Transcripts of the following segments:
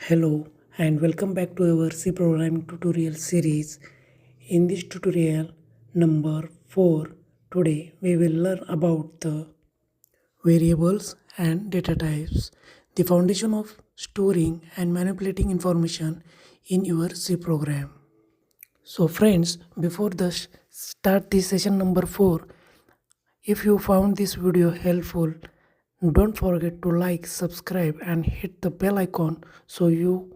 Hello and welcome back to our C programming tutorial series. In this tutorial number 4, today we will learn about the variables and data types, the foundation of storing and manipulating information in your C program. So friends, before the start this session number 4, if you found this video helpful, don't forget to like, subscribe and hit the bell icon so you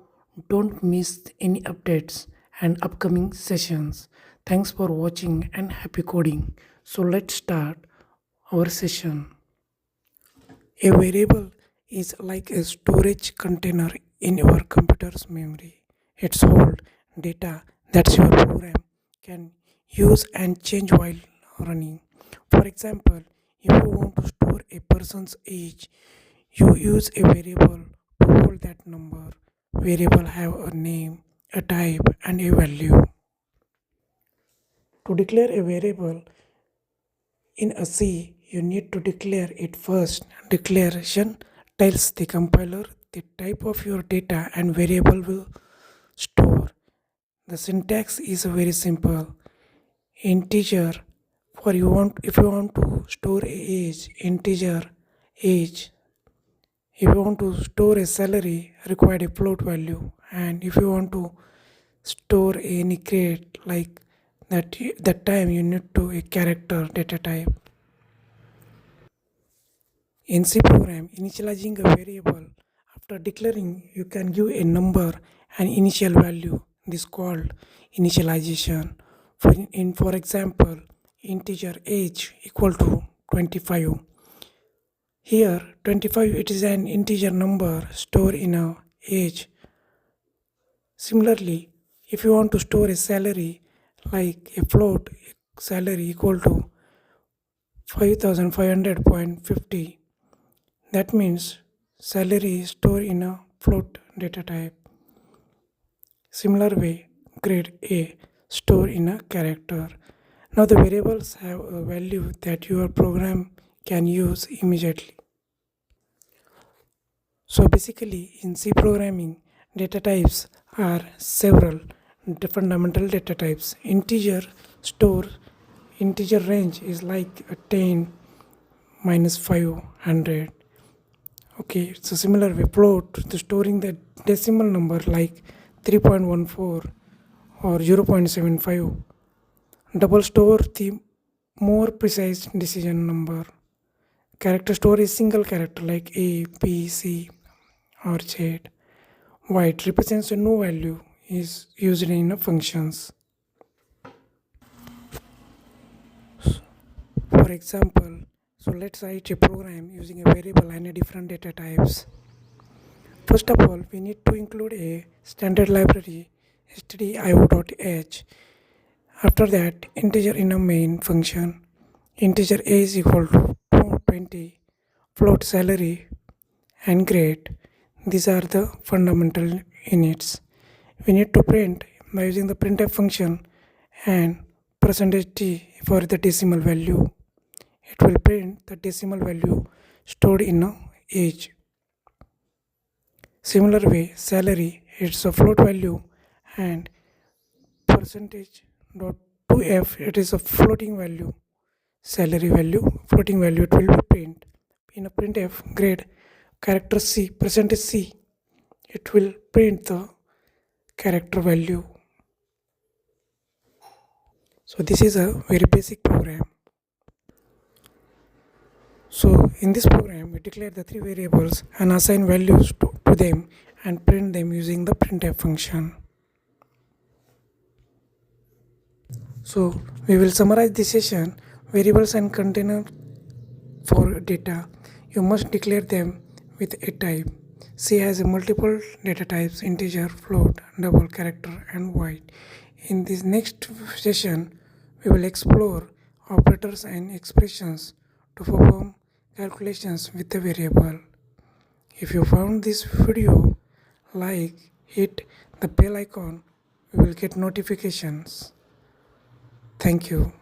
don't miss any updates and upcoming sessions. Thanks for watching and happy coding. So let's start our session. A variable is like a storage container in your computer's memory. It's hold data that your program can use and change while running. For example, if you want to store a person's age, you use a variable to hold that number. Variable have a name, a type, and a value. To declare a variable in a C, you need to declare it first. Declaration tells the compiler the type of your data and variable will store. The syntax is very simple. Integer if you want to store age, integer age. If you want to store a salary, require a float value. And if you want to store any crate like that time you need to a character data type. In C program, initializing a variable after declaring you can give a number and initial value. This called initialization. For example, integer age equal to 25. Here 25 it is an integer number stored in a age. Similarly, if you want to store a salary like a float salary equal to 5500.50, that means salary is stored in a float data type. Similar way, grade A stored in a character. Now the variables have a value that your program can use immediately. So basically in C programming, data types are several fundamental data types. Integer range is like a 10 minus 500. Okay, so similar way, float to storing the decimal number like 3.14 or 0.75. Double store the more precise decision number. Character store is single character like A, B, C or Z. White represents a no value is used in functions. For example, so let's write a program using a variable and a different data types. First of all, we need to include a standard library stdio.h. After that, integer in a main function. Integer a is equal to 20, float salary and grade. These are the fundamental units. We need to print by using the printf function and %t for the decimal value. It will print the decimal value stored in a age. Similar way, salary, it's a float value and %.2f, it is a floating value. Salary value, floating value, it will be print. In a printf, grade, character C, %C, it will print the character value. So this is a very basic program. So in this program, we declare the three variables and assign values to them and print them using the printf function. So we will summarize this session. Variables and container for data, you must declare them with a type. C has a multiple data types: integer, float, double, character and white. In this next session, we will explore operators and expressions to perform calculations with the variable. If you found this video, hit the bell icon, we will get notifications. Thank you.